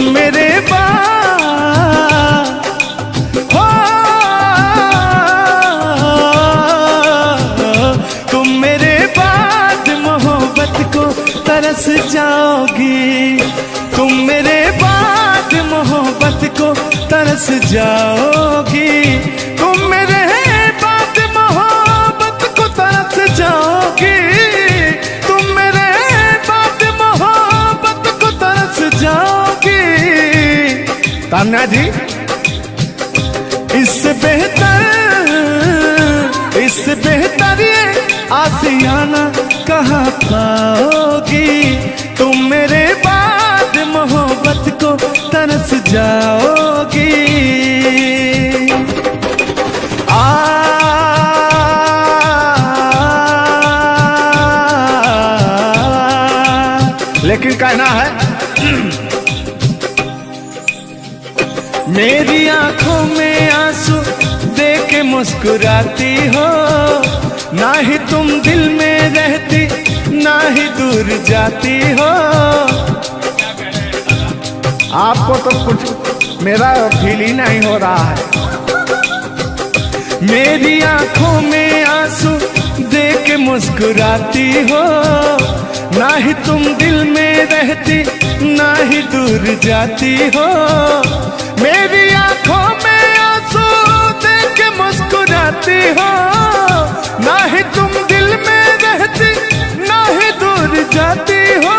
मेरे बाद हो, तुम मेरे बाद मोहब्बत को तरस जाओगी। तुम मेरे बाद मोहब्बत को तरस जाओगी। तुम मेरे बाद मोहब्बत को तरस जाओगी। तुम मेरे बाद मोहब्बत को तरस जाओगी। तान्या जी, इससे बेहतर ये आसियाना कहाँ पाओगी। तुम मेरे बाद मोहब्बत को तरस जाओगी। लेकिन कहना है मेरी आंखों में आंसू देख के मुस्कुराती हो। ना ही तुम दिल में रहती, ना ही दूर जाती हो। आपको तो कुछ मेरा फील ही नहीं हो रहा है। मेरी आंखों में आंसू देख के मुस्कुराती हो। ना ही तुम दिल में रहती, ना ही दूर जाती हो। मेरी आंखों में आंसू देख के मुस्कुराती हो। ना ही तुम दिल में रहती, ना ही दूर जाती हो।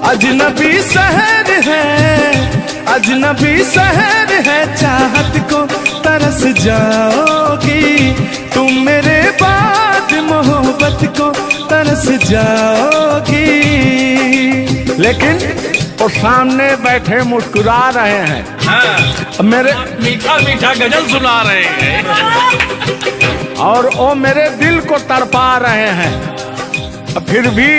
अजनबी शहर है, अजनबी शहर है, चाहत को तरस जाओगी। तुम मेरे बाद मोहब्बत को तरस जाओगी। लेकिन वो सामने बैठे मुस्कुरा रहे हैं। हाँ, मेरे मीठा मीठा गजल सुना रहे हैं और वो मेरे दिल को तड़पा रहे हैं। फिर भी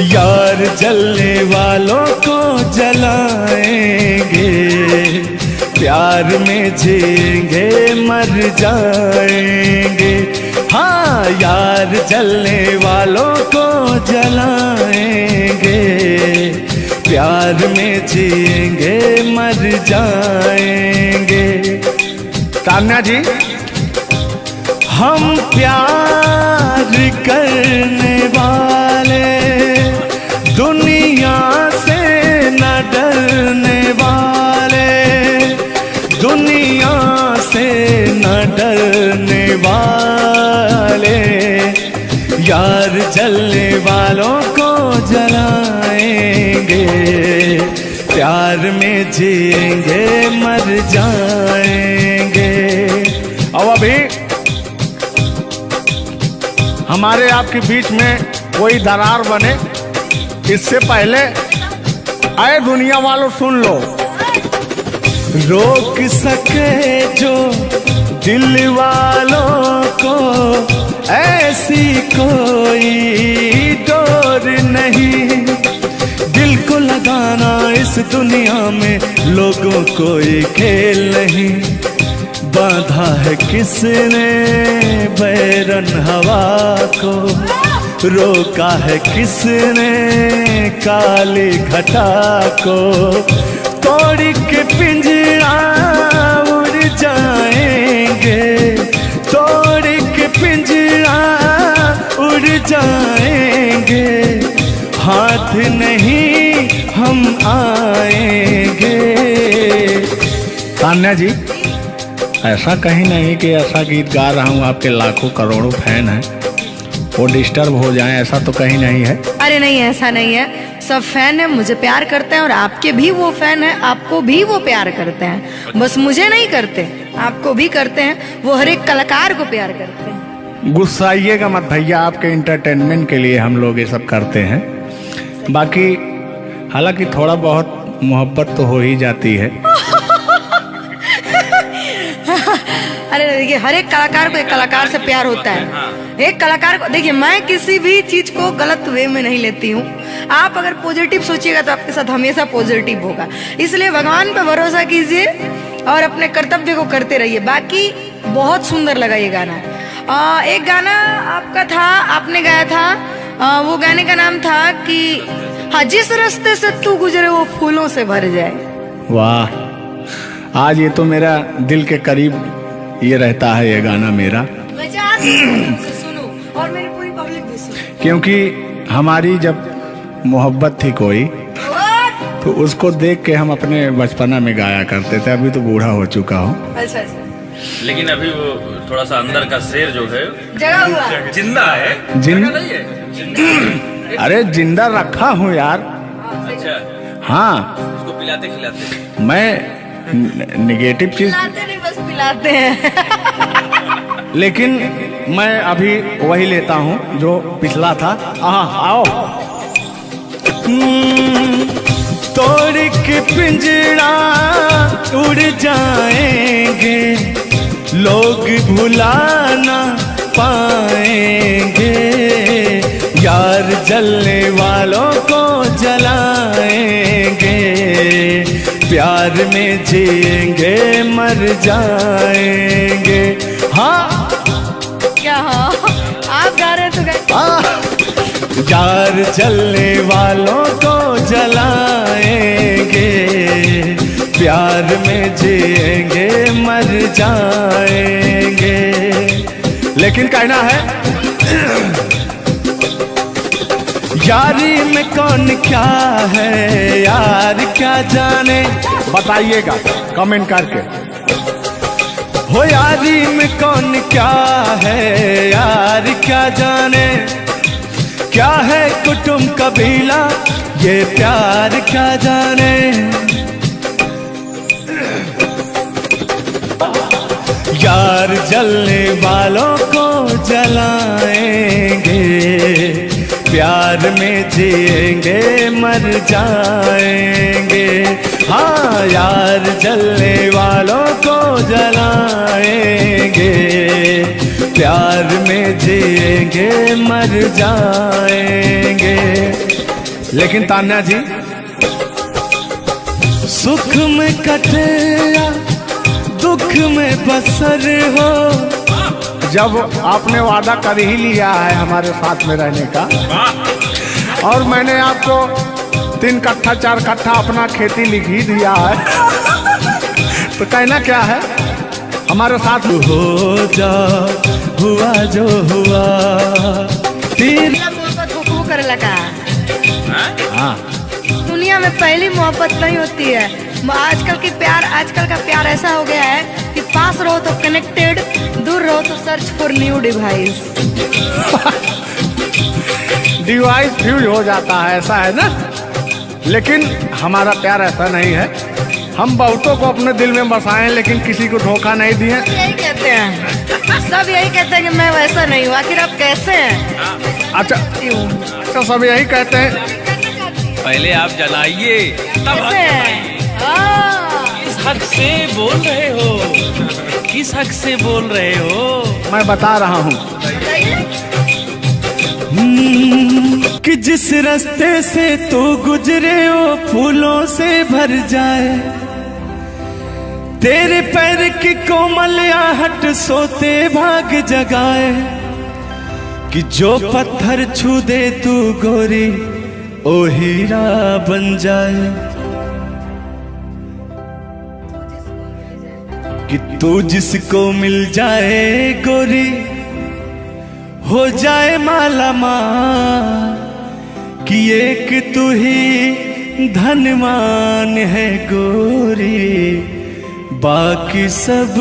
यार जलने वालों को जलाएंगे, प्यार में जिएंगे मर जाएंगे। हाँ, यार जलने वालों को जलाएंगे, प्यार में जिएंगे मर जाएंगे। तान्या जी, हम प्यार करने वाले दुनिया से न डरने वाले, दुनिया से न डरने वाले, यार जलने वालों को जलाएंगे, प्यार में जिएंगे मर जाएंगे। अब अभी हमारे आपके बीच में कोई दरार बने, इससे पहले आए दुनिया वालों सुन लो। रोक सके जो दिल वालों को ऐसी कोई डोर नहीं, दिल को लगाना इस दुनिया में लोगों कोई खेल नहीं। बांधा है किसने बैरन हवा को, रोका है किसने काली घटा को, तोड़ के पिंजरा उड़ जाएंगे, तोड़ के पिंजरा उड़ जाएंगे, हाथ नहीं हम आएंगे। तान्या जी, ऐसा कहीं नहीं कि ऐसा गीत गा रहा हूँ आपके लाखों करोड़ों फैन हैं वो डिस्टर्ब हो जाएं, ऐसा तो कहीं नहीं है। अरे नहीं, ऐसा नहीं है। सब फैन है, मुझे प्यार करते हैं और आपके भी वो फैन है, आपको भी वो प्यार करते हैं। बस मुझे नहीं करते, आपको भी करते हैं। वो हर एक कलाकार को प्यार करते हैं। गुस्साइएगा मत भैया, आपके इंटरटेनमेंट के लिए हम लोग ये सब करते हैं। बाकी हालांकि थोड़ा बहुत मोहब्बत तो हो ही जाती है। अरे देखिए, हर एक कलाकार को एक कलाकार से प्यार होता है। एक कलाकार को देखिए, मैं किसी भी चीज को गलत वे में नहीं लेती हूँ। आप अगर पॉजिटिव सोचिएगा तो आपके साथ हमेशा पॉजिटिव होगा। इसलिए भगवान पे भरोसा कीजिए और अपने कर्तव्य को करते रहिए। बाकी बहुत सुंदर लगा ये गाना। एक गाना आपका था, आपने गाया था, वो गाने का नाम था कि हाँ, जिस रास्ते से तू गुजरे वो फूलों से भर जाए। वाह, आज ये तो मेरा दिल के करीब ये रहता है ये गाना मेरा, मैं चाहती हूँ उसे सुनूं और मेरी पूरी पब्लिक भी सुने। क्योंकि हमारी जब मोहब्बत थी कोई तो उसको देख के हम अपने बचपना में गाया करते थे। अभी तो बूढ़ा हो चुका हूँ। अच्छा अच्छा, लेकिन अभी वो थोड़ा सा अंदर का शेर जो है जगा हुआ जिंदा है। जिन- जगा नहीं है, जिंदा। अरे जिंदा रखा हूँ यार। अच्छा, हाँ, उसको पिलाते खिलाते। मैं निगेटिव चीज, पिलाते नहीं, बस पिलाते हैं। लेकिन मैं अभी वही लेता हूँ जो पिछला था। आओ। तोड़ के पिंजरा उड़ जाएंगे, लोग भुलाना पाएंगे, यार जलने वालों को जलाएंगे, प्यार में जिएंगे मर जाएंगे। हाँ क्या हाँ, आप गा रहे तो गाइए। यार जलने वालों को जलाएंगे, प्यार में जिएंगे मर जाएंगे। लेकिन कहना है यारी में कौन क्या है, यार क्या जाने, बताइएगा कमेंट करके। हो यारी में कौन क्या है, यार क्या जाने, क्या है कुटुंब कबीला, ये प्यार क्या जाने। यार जलने वालों को जलाएंगे, प्यार में जिएंगे मर जाएंगे। हाँ, यार जलने वालों को जलाएंगे, प्यार में जिएंगे मर जाएंगे। लेकिन तान्या जी, सुख में कटे या दुख में बसर हो, जब आपने वादा कर ही लिया है हमारे साथ में रहने का, और मैंने आपको 3 कट्ठा 4 कट्ठा अपना खेती लिख ही दिया है, तो कहना क्या है, हमारे साथ हो जा, हुआ जो हुआ। तीर मोहब्बत हुकू कर लगा। हाँ, दुनिया में पहली मोहब्बत नहीं होती है। आजकल का प्यार ऐसा हो गया है कि पास रहो तो कनेक्टेड, दूर रहो तो search for new device. Device fuse हो जाता है, ऐसा है ना। लेकिन हमारा प्यार ऐसा नहीं है। हम बहुतों को अपने दिल में बसाए, लेकिन किसी को धोखा नहीं दिए। यही कहते हैं, सब यही कहते हैं कि मैं वैसा नहीं हूँ। आखिर आप कैसे हैं? अच्छा, सब यही कहते हैं। पहले आप जलाइए तब कैसे हैं? हाँ। किस हक से बोल रहे हो, किस हक से बोल रहे हो? मैं बता रहा हूँ कि जिस रास्ते से तू गुजरे वो फूलों से भर जाए, तेरे पैर की कोमल आहट सोते भाग जगाए, कि जो पत्थर छू दे तू गोरी ओ हीरा बन जाए, कि तू जिसको मिल जाए गोरी हो जाए माला माल, कि एक तू ही धनवान है गोरी, बाकी सब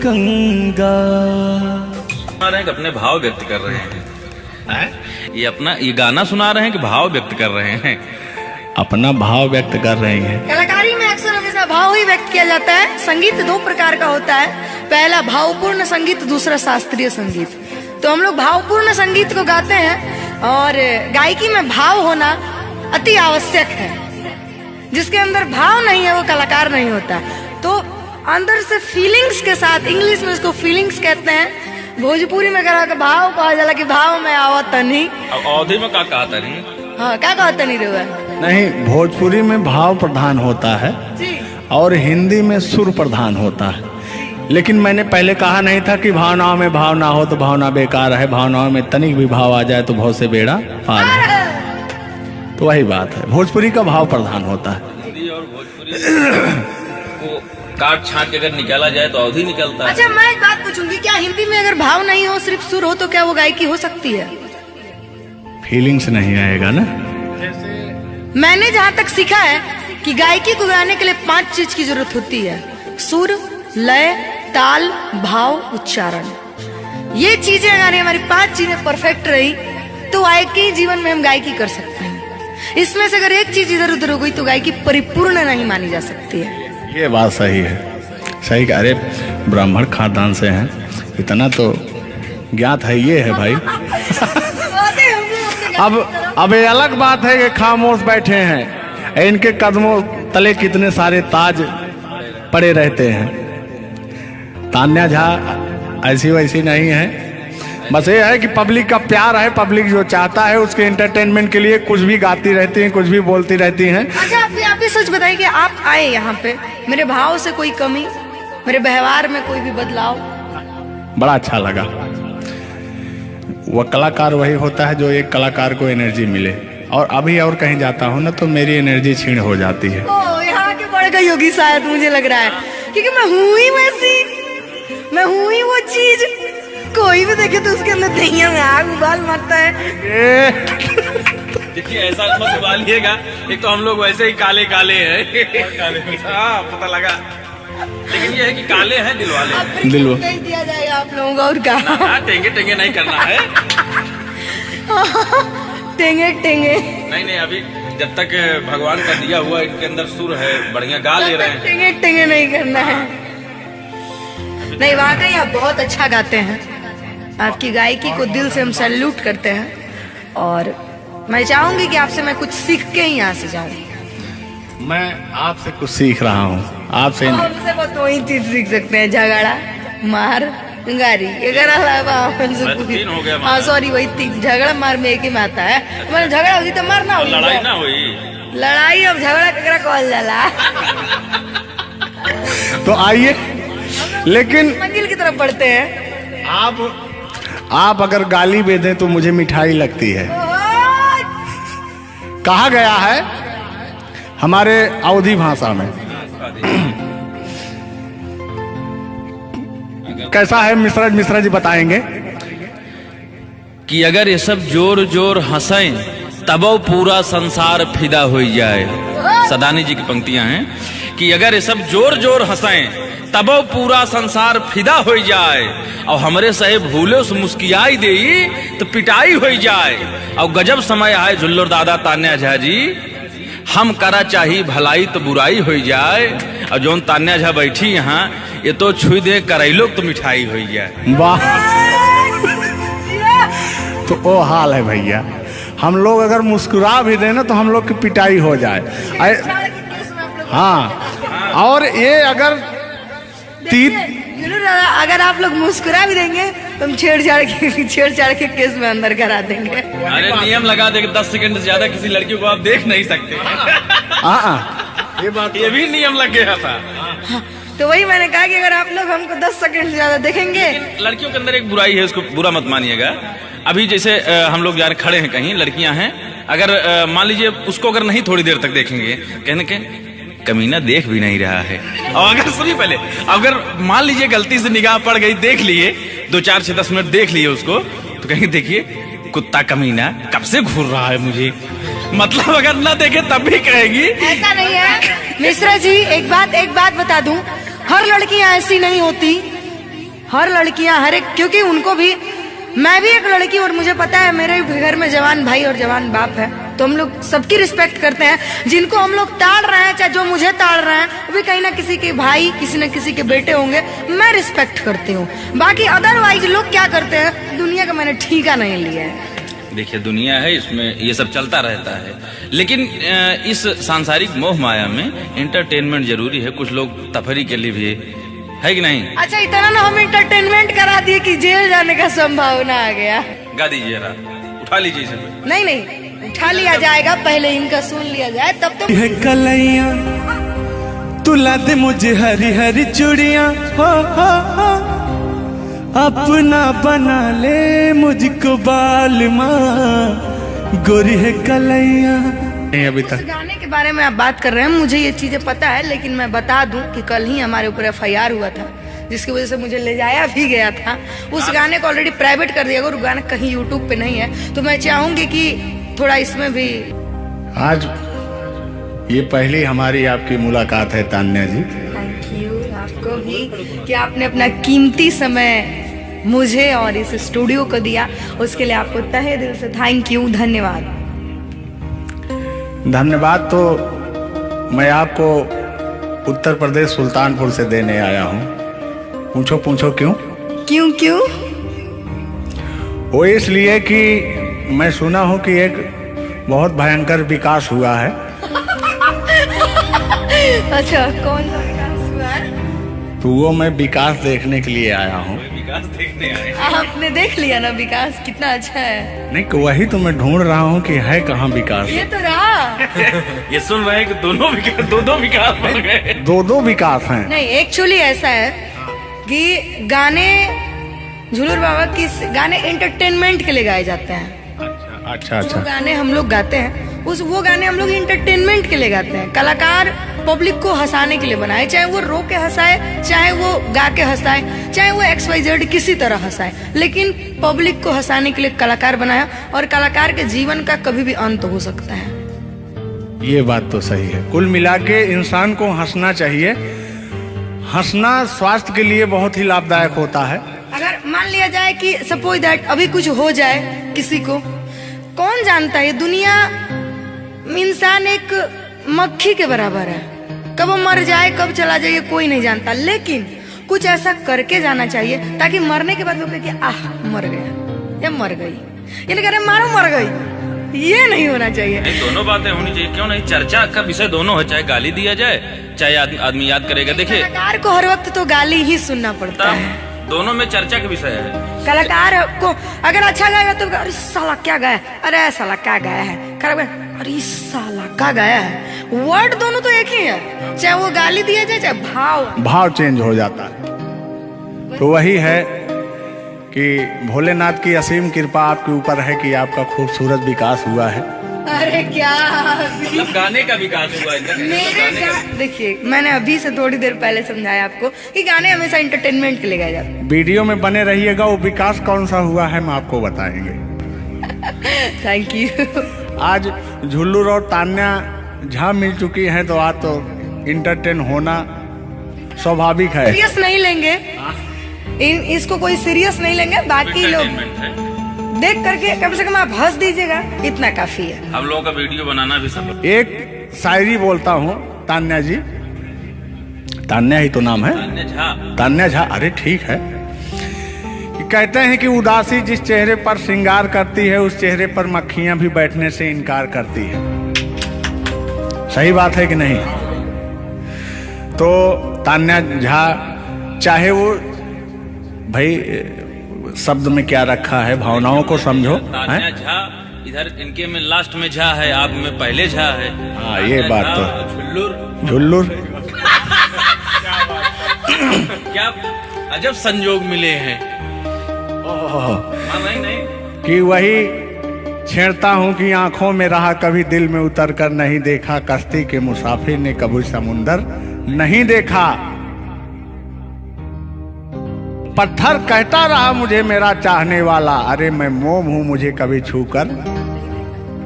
कंगाल। अपने भाव व्यक्त कर रहे हैं। ये गाना सुना रहे हैं कि भाव व्यक्त कर रहे हैं? अपना भाव व्यक्त कर रहे हैं। कलाकारी में अक्सर हमेशा भाव ही व्यक्त किया जाता है। संगीत 2 प्रकार का होता है, पहला भावपूर्ण संगीत, दूसरा शास्त्रीय संगीत। तो हम लोग भावपूर्ण संगीत को गाते हैं, और गायकी में भाव होना अति आवश्यक है। जिसके अंदर भाव नहीं है वो कलाकार नहीं होता। तो अंदर से फीलिंग्स के साथ, इंग्लिश में इसको फीलिंग्स कहते हैं, भोजपुरी में करा के भाव कहा जाला कि भाव में आवत नहीं। अब अवधि में क्या कहा था नहीं? हाँ, क्या कहता नहीं रहुआ नहीं, भोजपुरी में भाव प्रधान होता है जी, और हिंदी में सुर प्रधान होता है। लेकिन मैंने पहले कहा नहीं था कि भावनाओं में भाव ना हो तो भावना बेकार है, भावनाओं में तनिक भी भाव आ जाए तो भाव से बेड़ा पार है। तो वही बात है, भोजपुरी का भाव प्रधान होता है। हिंदी और भोजपुरी को काट छाट के अगर निकाला जाए तो अवधि निकलता है। अच्छा मैं एक बात पूछूंगी, क्या हिंदी में अगर भाव नहीं हो सिर्फ सुर हो तो क्या वो गायकी हो सकती है? फीलिंग्स नहीं आएगा ना। मैंने जहाँ तक सीखा है कि गायकी को गाने के लिए 5 चीज की जरूरत होती है: सुर, लय, ताल, भाव, उच्चारण। ये चीजें अगर हमारी 5 चीजें परफेक्ट रही तो गायकी जीवन में हम गायकी कर सकते हैं। इसमें से अगर एक चीज इधर उधर हो गई तो गायकी परिपूर्ण नहीं मानी जा सकती है। ये बात सही है, सही। अरे ब्राह्मण खानदान से हैं, इतना तो ज्ञात है। ये है भाई। अब ये अलग बात है कि खामोश बैठे हैं, इनके कदमों तले कितने सारे ताज पड़े रहते हैं। तान्या झा ऐसी वैसी नहीं है, बस ये है कि पब्लिक का प्यार है, पब्लिक जो चाहता है उसके एंटरटेनमेंट के लिए कुछ भी गाती रहती हैं, कुछ भी बोलती रहती हैं। अच्छा आप भी सच बताइए कि आप आए यहाँ पे, मेरे भाव से कोई कमी, मेरे व्यवहार में कोई भी बदलाव? बड़ा अच्छा लगा। वह कलाकार वही होता है जो एक कलाकार को एनर्जी मिले, और अभी और कहीं जाता हूँ ना तो मेरी एनर्जी छीण हो जाती है। ओ यहाँ के बढ़ गई होगी शायद, मुझे लग रहा है, क्योंकि मैं हूँ ही वैसी, मैं हूँ ही वो चीज। कोई भी देखे तो उसके अंदर दहिया में आग उबाल मारता है। देखिए ऐसा मत उबालिएगा, एक तो हम लोग वैसे ही काले काले हैं। हाँ पता लगा, लेकिन ये है कि काले हैं दिल वाले। दिल नहीं दिया जाएगा आप लोगों को, और कहा टेंगे टेंगे नहीं करना है। टेंगे टेंगे नहीं अभी जब तक भगवान का दिया हुआ इनके अंदर सुर है, बढ़िया गा ले रहे हैं। टेंगे टेंगे नहीं करना है। नहीं वाकई आप बहुत अच्छा गाते हैं, आपकी गायकी को दिल से हम सैल्यूट करते हैं, और मैं चाहूंगी कि आपसे मैं कुछ सीख के ही यहाँ से जाऊं। मैं आपसे कुछ सीख रहा हूँ, आपसे हमसे बस वही चीज सीख सकते हैं, झगड़ा, मार, गारी। अगर हाँ सॉरी, वही 3 झगड़ा मार में एक ही में आता है। मैंने झगड़ा होगी तो मारना होगी, लड़ाई ना हुई, लड़ाई अब झगड़ा ककरा कहल जाला। तो आइए, लेकिन मंजिल की तरफ बढ़ते हैं। आप अगर गाली दे दें तो मुझे मिठाई लगती है। कहा गया है हमारे अवधी भाषा में, कैसा है मिश्रा जी बताएंगे कि अगर ये सब जोर जोर हंसें तबो पूरा संसार फिदा हो जाए। सदानी जी की पंक्तियां हैं कि अगर ये सब जोर जोर हंसें तबो पूरा संसार फिदा हो जाए, और हमरे सहे भूले से मुस्कियाई दे तो पिटाई हो जाए। और गजब समय आए झुल्लर दादा तान्या झा जी, हम करा चाही भलाई तो बुराई हो जाए। और जोन तान्या झा बैठी यहाँ, ये तो छुई दे करैलो तो मिठाई हो जाए। वाह, तो वो हाल है भैया। हम लोग अगर मुस्कुरा भी देना तो हम लोग की पिटाई हो जाए। हाँ, और ये अगर अगर आप लोग मुस्कुरा भी देंगे तो हम छेड़छाड़ के केस में अंदर करा देंगे। अरे नियम लगा दे 10 सेकंड से ज्यादा किसी लड़की को आप देख नहीं सकते। ये भी नियम लग गया था। तो वही मैंने कहा कि अगर आप लोग हमको 10 सेकंड से ज्यादा देखेंगे। लड़कियों के अंदर एक बुराई है, उसको बुरा मत मानिएगा। अभी जैसे हम लोग यार खड़े हैं कहीं, लड़कियां हैं, अगर मान लीजिए उसको अगर नहीं थोड़ी देर तक देखेंगे, कहने के कमीना देख भी नहीं रहा है। और अगर सुनिए पहले, अगर मान लीजिए गलती से निगाह पड़ गई, देख लिए 2, 4, 6, 10 मिनट देख लिए उसको, तो कहेंगे देखिए कुत्ता कमीना कब से घूर रहा है मुझे। मतलब अगर ना देखे तब भी कहेगी। ऐसा नहीं है मिश्रा जी, एक बात बता दूं, हर लड़कियां ऐसी नहीं होती। हर लड़कियां हर एक, क्योंकि उनको भी, मैं भी एक लड़की, और मुझे पता है मेरे घर में जवान भाई और जवान बाप है, तो हम लोग सबकी रिस्पेक्ट करते हैं। जिनको हम लोग ताड़ रहे हैं, चाहे जो मुझे ताड़ रहे हैं, वो भी कहीं ना किसी के भाई, किसी न किसी के बेटे होंगे, मैं रिस्पेक्ट करती हूँ। बाकी अदरवाइज लोग क्या करते हैं, दुनिया का मैंने ठीका नहीं लिया है। देखिए दुनिया है, इसमें ये सब चलता रहता है, लेकिन इस सांसारिक मोह माया में एंटरटेनमेंट जरूरी है। कुछ लोग तफरी के लिए भी है कि नहीं। अच्छा इतना ना हम एंटरटेनमेंट करा दिए कि जेल जाने का संभावना आ गया। गा दीजिए, उठा लीजिए इसे। नहीं उठा लिया जाएगा, पहले इनका सुन लिया जाए तब तो। कलैया तुला दे मुझे हरी हरी चूड़ियां हो अपना बना ले मुझको बाल माँ गोरी है कलैया। नहीं अभी इस तक गाने के बारे में आप बात कर रहे हैं, मुझे ये चीजें पता है, लेकिन मैं बता दूं कि कल ही हमारे ऊपर FIR हुआ था, जिसकी वजह से मुझे ले जाया भी गया था। उस गाने को ऑलरेडी प्राइवेट कर दिया, अगर वो गाना कहीं यूट्यूब पे नहीं है तो मैं चाहूंगी कि थोड़ा इसमें भी। आज ये पहली हमारी आपकी मुलाकात है तान्या जी। थैंक यू आपको भी कि आपने अपना कीमती समय मुझे और इस स्टूडियो को दिया, उसके लिए आपको तहे दिल से थैंक यू, धन्यवाद। धन्यवाद तो मैं आपको उत्तर प्रदेश सुल्तानपुर से देने आया हूँ। पूछो पूछो क्यों? क्यों क्यों? वो इसलिए कि मैं सुना हूँ कि एक बहुत भयंकर विकास हुआ है। अच्छा, कौन सा विकास हुआ है? तो वो मैं विकास देखने के लिए आया हूँ। विकास देखने आए। आपने देख लिया ना विकास कितना अच्छा है? नहीं, वही तो मैं ढूंढ रहा हूँ कि है कहाँ विकास। ये तो रहा। ये सुन रहे हैं कि दोनों विकास, दो विकास बन गए। दो विकास हैं। नहीं, एक्चुअली ऐसा है कि गाने झुलूर बाबा की गाने एंटरटेनमेंट के लिए गाए जाते हैं। अच्छा जो अच्छा। गाने हम लोग गाते हैं वो गाने हम लोग इंटरटेनमेंट के लिए गाते हैं। कलाकार पब्लिक को हंसाने के लिए बनाए, चाहे वो रो के हंसाए, चाहे वो गा के हंसाए, चाहे वो XYZ किसी तरह हंसाए, लेकिन पब्लिक को हंसाने के लिए कलाकार बनाया। और कलाकार के जीवन का कभी भी अंत हो सकता है। ये बात तो सही है। कुल मिला के इंसान को हंसना चाहिए। हंसना स्वास्थ्य के लिए बहुत ही लाभदायक होता है। अगर मान लिया जाए कि सपोज दैट अभी कुछ हो जाए किसी को, कौन जानता है? दुनिया इंसान एक मक्खी के बराबर है, कब वो मर जाए कब चला जाए ये कोई नहीं जानता, लेकिन कुछ ऐसा करके जाना चाहिए ताकि मरने के बाद लोग कहे कि आह मर गया या मर गई, ये नहीं कह रहे मारो मर गई, ये नहीं होना चाहिए। दोनों बातें होनी चाहिए, क्यों नहीं? चर्चा का विषय दोनों है, चाहे गाली दिया जाए चाहे आदमी याद करेगा। देखिए, कलाकार को हर वक्त तो गाली ही सुनना पड़ता है, दोनों में चर्चा का विषय है। कलाकार को अगर अच्छा गाएगा तो अरे साला क्या गाया, अरे साला क्या गाया है, खराब गाया, अरे साला क्या गाया है। वर्ड दोनों तो एक ही है, चाहे वो गाली दिया जाए चाहे भाव चेंज हो जाता है। तो वही है कि भोलेनाथ की असीम कृपा आपके ऊपर है कि आपका खूबसूरत विकास हुआ है। अरे क्या मतलब गाने का विकास हुआ है। देखिए, मैंने अभी से थोड़ी देर पहले समझाया आपको कि गाने हमेशा एंटरटेनमेंट के लिए गाए जाते हैं। वीडियो में बने रहिएगा, वो विकास कौन सा हुआ है हम आपको बताएंगे। Thank you. आज झुल्लूर और तान्या झा मिल चुकी हैं, तो आज तो इंटरटेन होना स्वाभाविक है। सीरियस नहीं लेंगे, इसको कोई सीरियस नहीं लेंगे। बाकी लोग देख करके कम से कम आप हंस दीजिएगा, इतना काफी है। हम लोगों का वीडियो बनाना भी सब। एक शायरी बोलता हूँ तान्या जी, तान्या ही तो नाम है, तान्या झा। अरे ठीक है। कि कहते हैं कि उदासी जिस चेहरे पर श्रृंगार करती है, उस चेहरे पर मक्खियां भी बैठने से इनकार करती है। सही बात है कि नहीं? तो तान्या झा, चाहे वो भाई शब्द में क्या रखा है, भावनाओं को समझो। तान्या झा इधर इनके में लास्ट में झा है, आप में पहले झा है। हाँ, ये बात तो झुल्लुर क्या अजब संजोग मिले हैं। नहीं कि वही छेड़ता हूँ कि आंखों में रहा कभी दिल में उतर कर नहीं देखा, कश्ती के मुसाफिर ने कभी समुंदर नहीं देखा। पत्थर कहता रहा मुझे मेरा चाहने वाला, अरे मैं मोम हूँ मुझे कभी छू कर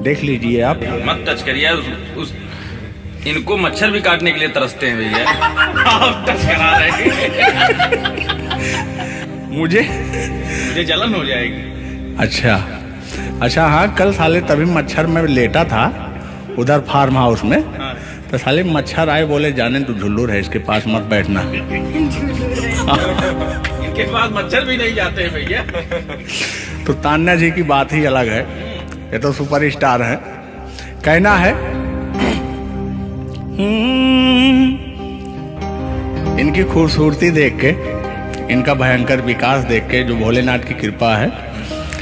देख लीजिए आप। मत टच करिए इनको, मच्छर भी काटने के लिए तरसते हैं भैया। आप टच करा रहे हैं। मुझे जलन हो जाएगी। अच्छा हाँ, कल साले तभी मच्छर में लेटा था उधर फार्म हाउस में। हाँ। तो साले मच्छर आए, बोले जाने तू झुल्लूर है, इसके पास मत बैठना। इनके पास मच्छर भी नहीं जाते हैं भैया। तो तान्या जी की बात ही अलग है, ये तो सुपरस्टार है। कहना है इनकी खूबसूरती देख के, इनका भयंकर विकास देख के, जो भोलेनाथ की कृपा है।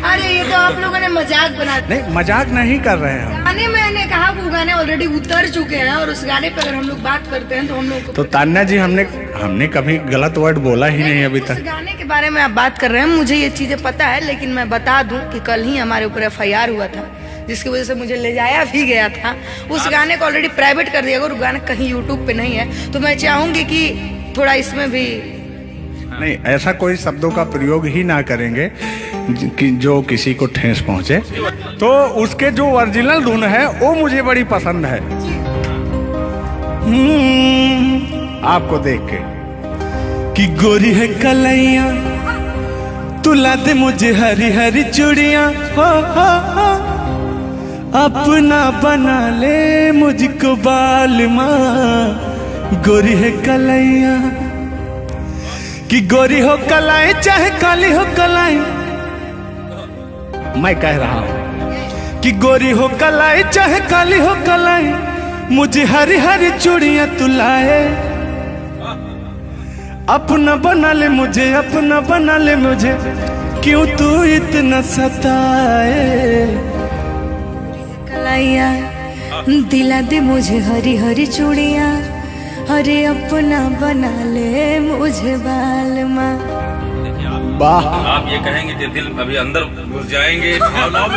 अरे ये तो आप लोगों ने मजाक बना दिया। नहीं, मजाक नहीं कर रहे हैं। गाने मैंने कहा वो गाने ऑलरेडी उतर चुके हैं और उस गाने पे अगर हम लोग बात करते हैं तो हम लोग तो तान्या जी हमने कभी गलत वर्ड बोला ही नहीं अभी उस तक। गाने के बारे में आप बात कर रहे हैं, मुझे ये चीजें पता है, लेकिन मैं बता दूं कि कल ही हमारे ऊपर FIR हुआ था जिसकी वजह से मुझे ले जाया भी गया था। उस गाने को ऑलरेडी प्राइवेट कर दिया गया और गाना कहीं यूट्यूब पे नहीं है, तो मैं चाहूंगी कि थोड़ा इसमें भी नहीं, ऐसा कोई शब्दों का प्रयोग ही ना करेंगे कि जो किसी को ठेस पहुंचे। तो उसके जो ओरिजिनल धुन है वो मुझे बड़ी पसंद है। आपको देख के कि गोरी है कलैया तुला दे मुझे हरी हरी चूड़ियां, हो अपना बना ले मुझको बाल माँ। गोरी है कलैया कि गोरी हो कलाई चाहे काली हो कलाई, मैं कह रहा हूं कि गोरी हो कलाई चाहे काली हो कलाई, मुझे हरी हरी चूड़ियां तुलाए, अपना बना ले मुझे, अपना बना ले मुझे, क्यों तू इतना सताए। कलाइया दिला दे मुझे हरी हरी चूड़ियां, अरे अपना बना ले मुझे बाल माँ। वाह, आप ये कहेंगे कि दिल अभी अंदर घुस जाएंगे, भावनाओं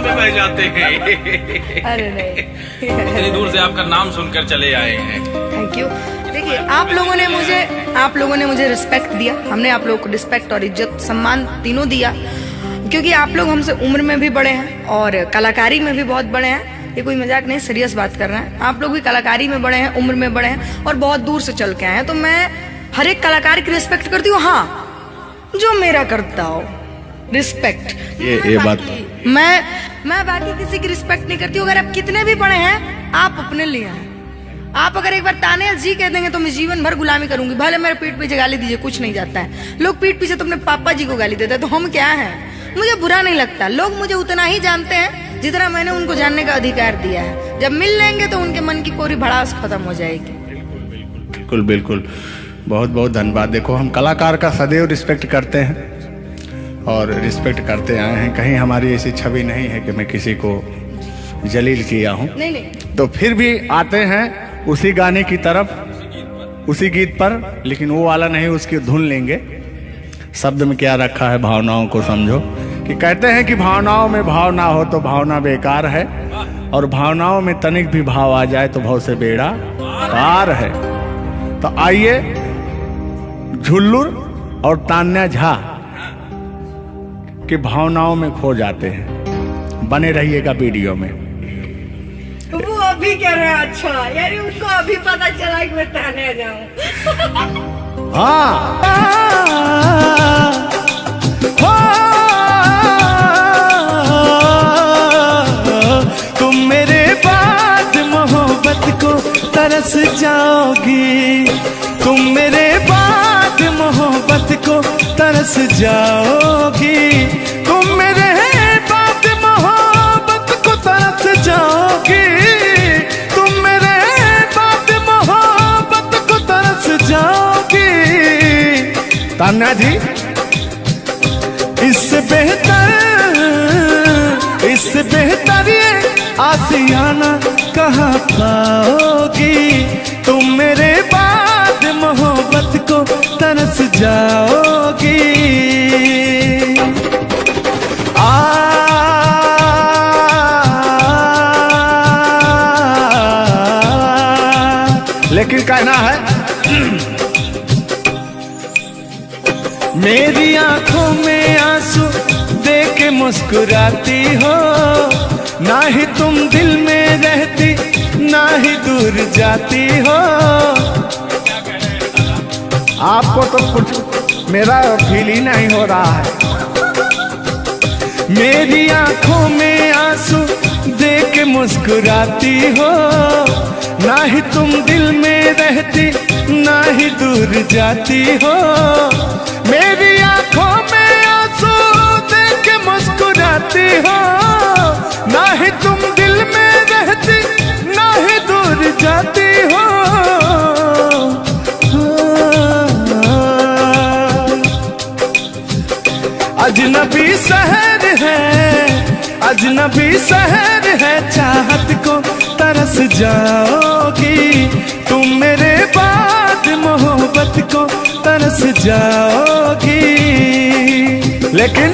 में बह जाते हैं। अरे नहीं, इतनी दूर से आपका नाम सुनकर चले आए हैं। Thank you. देखिए आप लोगों ने मुझे रिस्पेक्ट दिया, हमने आप लोगों को रिस्पेक्ट और इज्जत सम्मान तीनों दिया, क्योंकि आप लोग हमसे उम्र में भी बड़े हैं और कलाकारी में भी बहुत बड़े हैं। ये कोई मजाक नहीं, सीरियस बात कर रहे हैं। आप लोग भी कलाकारी में बड़े हैं, उम्र में बड़े हैं और बहुत दूर से चल के आए हैं, तो मैं हर एक कलाकार की रिस्पेक्ट करती हूँ। हाँ, जो मेरा करता हो रिस्पेक्ट, ये बात मैं बाकी किसी की रिस्पेक्ट नहीं करती हूँ। अगर आप कितने भी बड़े हैं, आप अपने लिए हैं। आप अगर एक बार तान्या जी कह देंगे तो मैं जीवन भर गुलामी करूंगी, भले मेरे पीठ पीछे गाली दीजिए, कुछ नहीं जाता है। लोग पीठ पीछे तो अपने पापा जी को गाली देते हैं, तो हम क्या हैं? मुझे बुरा नहीं लगता, लोग मुझे उतना ही जानते हैं जितना मैंने उनको जानने का अधिकार दिया है। जब मिल लेंगे तो उनके मन की पूरी भड़ास खत्म हो जाएगी। बिल्कुल बिल्कुल, बहुत बहुत धन्यवाद। देखो, हम कलाकार का सदैव रिस्पेक्ट करते हैं और रिस्पेक्ट करते आए हैं। कहीं हमारी ऐसी छवि नहीं है कि मैं किसी को जलील किया हूँ। नहीं। तो फिर भी आते हैं उसी गाने की तरफ, उसी गीत पर, लेकिन वो वाला नहीं, उसकी धुन लेंगे। शब्द में क्या रखा है, भावनाओं को समझो। कि कहते हैं कि भावनाओं में भाव ना हो तो भावना बेकार है, और भावनाओं में तनिक भी भाव आ जाए तो भाव से बेड़ा पार है। तो आइए, झुल्लुर और तान्या झा की भावनाओं में खो जाते हैं। बने रहिएगा वीडियो में। वो अभी कह रहे हैं, अच्छा यानी उनको अभी पता चला कि मैं तान्या जाऊं। हाँ, तुम मेरे बाद मोहब्बत को तरस जाओगी, तुम मेरे बाद मोहब्बत को तरस जाओगी, तुम मेरे बाद मोहब्बत को तरस जाओगी, तुम मेरे बाद मोहब्बत को तरस जाओगी। तान्या जी, इससे बेहतर ये आसियाना कहाँ पाओगी, तुम मेरे बाद मोहब्बत को तरस जाओगी। लेकिन कहना है, मेरी आंखों में आंसू देख के मुस्कुराती हो, ना ही तुम दिल में रहती, ना ही दूर जाती हो। आपको तो कुछ मेरा फील ही नहीं हो रहा है। मेरी आंखों में आंसू देख के मुस्कुराती हो, ना ही तुम दिल में रहती, ना ही दूर जाती हो। मेरी आंखों में आंसू देख के मुस्कुराती हो, ना ही तुम दिल में रहती, ना ही दूर जाती हो। अजनबी शहर है, अजनबी शहर है चाहत को तरस जाओगी, तुम मेरे बाद मोहब्बत को तरस जाओगी। लेकिन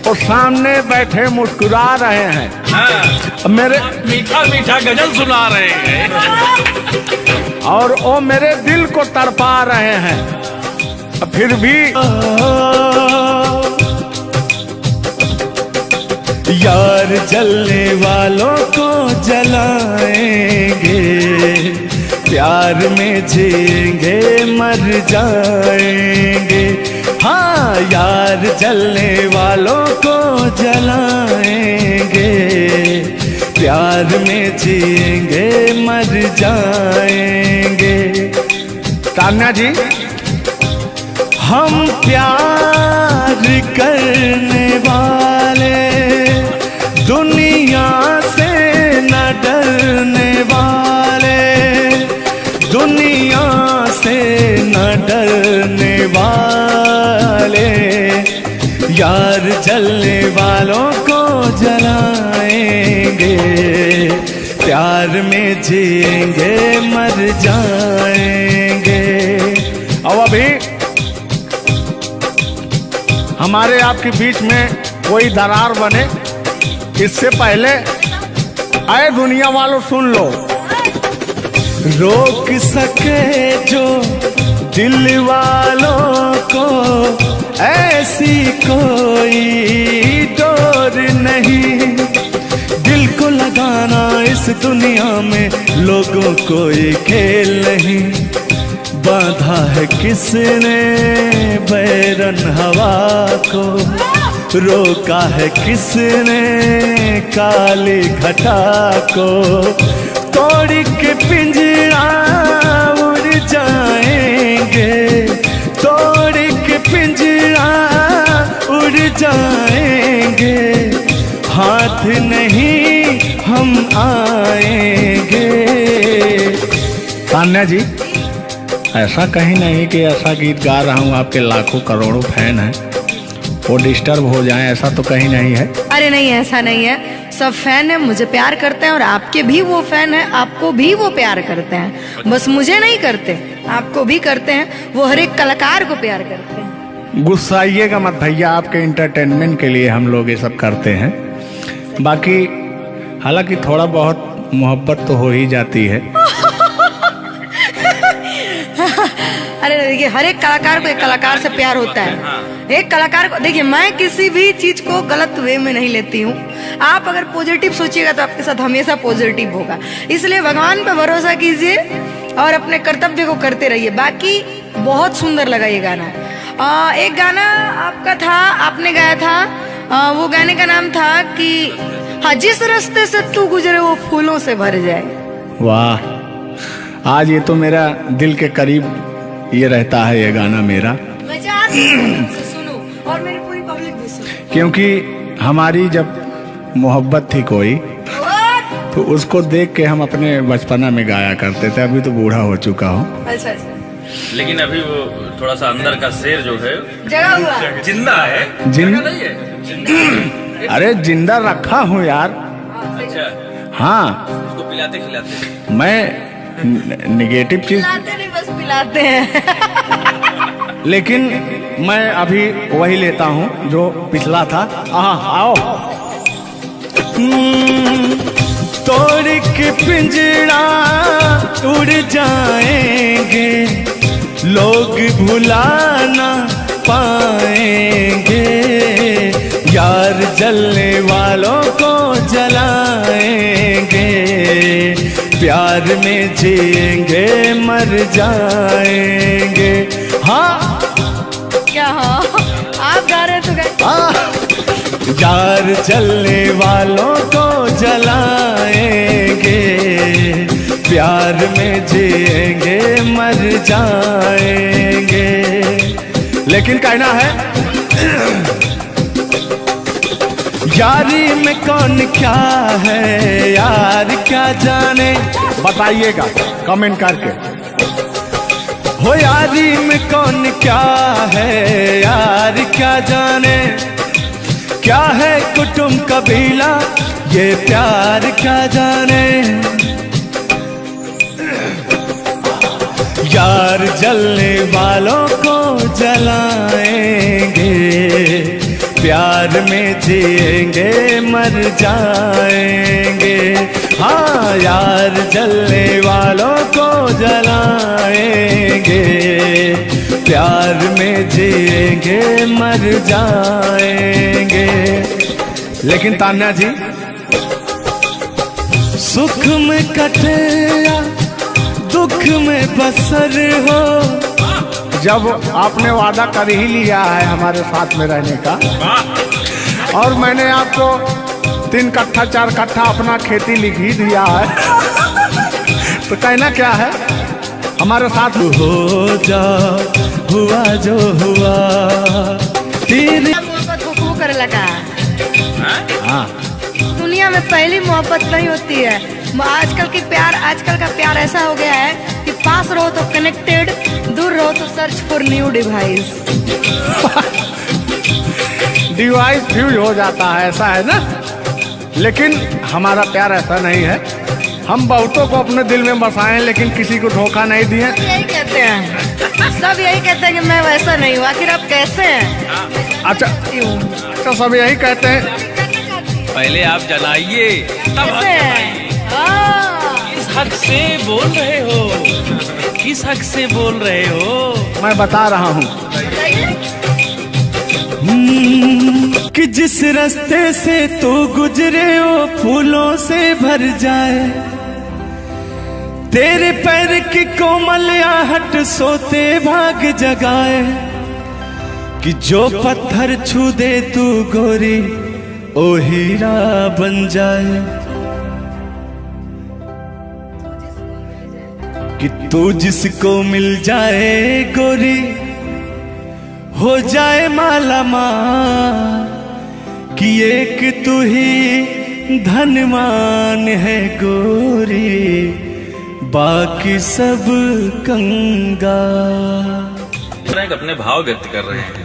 वो सामने बैठे मुस्कुरा रहे हैं, हाँ, मेरे मीठा मीठा गजल सुना रहे हैं और वो मेरे दिल को तड़पा रहे हैं। फिर भी यार जलने वालों को जलाएंगे, प्यार में जिएंगे मर जाएंगे। हाँ, यार जलने वालों को जलाएंगे, प्यार में जिएंगे मर जाएंगे। तान्या जी, हम प्यार करने वाले दुनिया से न डरने वाले, दुनिया से न डरने वाले, यार जलने वालों को जलाएंगे, प्यार में जिएंगे मर जाएंगे। अब अभी हमारे आपके बीच में कोई दरार बने, इससे पहले आए दुनिया वालों सुन लो। रोक सके जो दिल वालों को ऐसी कोई डोर नहीं, दिल को लगाना इस दुनिया में लोगों कोई खेल नहीं। बांधा है किसने बैरन हवा को, रोका है किसने काली घटा को, तोड़ के पिंजरा उड़ जाएंगे, तोड़ के पिंजरा उड़ जाएंगे, हाथ नहीं हम आएंगे। तान्या जी, ऐसा कहीं नहीं कि ऐसा गीत गा रहा हूँ आपके लाखों करोड़ों फैन हैं वो डिस्टर्ब हो जाएं, ऐसा तो कहीं नहीं है। अरे नहीं, ऐसा नहीं है। सब फैन है, मुझे प्यार करते हैं और आपके भी वो फैन है, आपको भी वो प्यार करते हैं। बस मुझे नहीं करते, आपको भी करते हैं। वो हर एक कलाकार को प्यार करते हैं। गुस्साइएगा मत भैया, आपके इंटरटेनमेंट के लिए हम लोग ये सब करते हैं। बाकी हालांकि थोड़ा बहुत मोहब्बत तो हो ही जाती है। अरे देखिए, हर एक कलाकार को एक कलाकार से प्यार होता है। एक कलाकार को देखिए, मैं किसी भी चीज को गलत वे में नहीं लेती हूँ। आप अगर पॉजिटिव सोचिएगा तो आपके साथ हमेशा पॉजिटिव होगा। इसलिए भगवान पे भरोसा कीजिए और अपने कर्तव्य को करते रहिए। बाकी बहुत सुंदर लगा ये गाना। एक गाना आपका था, आपने गाया था, वो गाने का नाम था कि हाँ, जिस रास्ते से तू गुजरे वो फूलों से भर जाए। वाह, आज ये तो मेरा दिल के करीब ये रहता है ये गाना मेरा, मैं चाहती हूँ से सुनो और मेरी पूरी पब्लिक भी सुने। क्योंकि हमारी जब मोहब्बत थी कोई तो उसको देख के हम अपने बचपना में गाया करते थे। अभी तो बूढ़ा हो चुका हूँ। अच्छा अच्छा, लेकिन अभी वो थोड़ा सा अंदर का शेर जो है जगा हुआ जिंदा है। जिन नहीं है जिंदा। अरे जिंदा रखा हूँ यार। अच्छा, हाँ, उसको पिलाते खिलाते। मैं निगेटिव चीज पिलाते नहीं, बस पिलाते हैं। लेकिन मैं अभी वही लेता हूँ जो पिछला था। आओ। तोड़ के पिंजरा उड़ जाएंगे, लोग भुलाना पाएंगे, यार जलने वालों को जलाएंगे, प्यार में जिएंगे मर जाएंगे। हाँ क्या हाँ, आप गा रहे तो गाइए। यार जलने वालों को जलाएंगे, प्यार में जिएंगे मर जाएंगे। लेकिन कहना है यारी में कौन क्या है यार क्या जाने, बताइएगा कमेंट करके। हो यारी में कौन क्या है यार क्या जाने, क्या है कुटुंब कबीला ये प्यार क्या जाने। यार जलने वालों को जलाएंगे, प्यार में जिएंगे मर जाएंगे। हाँ यार जलने वालों को जलाएंगे, प्यार में जिएंगे मर जाएंगे। लेकिन तान्या जी, सुख में कटे या दुख में बसर हो, जब आपने वादा कर ही लिया है हमारे साथ में रहने का, और मैंने आपको 3 कट्ठा 4 कट्ठा अपना खेती लिख ही दिया है, तो कहना क्या है हमारे साथ हो जा हुआ जो हुआ तेरे। मोहब्बत को कर लगा। हाँ दुनिया में पहली मोहब्बत नहीं होती है। आजकल का प्यार ऐसा हो गया है कि पास रहो तो कनेक्टेड, दूर रहो तो search for new device. Device fuse हो जाता है, ऐसा है ना। लेकिन हमारा प्यार ऐसा नहीं है। हम बहुतों को अपने दिल में बसाए, लेकिन किसी को धोखा नहीं दिए। यही कहते हैं, सब यही कहते हैं कि मैं वैसा नहीं हूँ। आखिर आप कैसे हैं? अच्छा सब यही कहते हैं। पहले आप जलाइए तब हम कैसे हैं? किस हक से बोल रहे हो, किस हक से बोल रहे हो? मैं बता रहा हूँ कि जिस रास्ते से तू गुजरे वो फूलों से भर जाए, तेरे पैर की कोमल आहट सोते भाग जगाए। कि जो पत्थर छू दे तू गोरी ओ हीरा बन जाए। कि तू जिसको मिल जाए गोरी हो जाए माला माल। कि एक तू ही धनवान है गोरी, बाकी सब कंगाल। अपने भाव व्यक्त कर रहे हैं।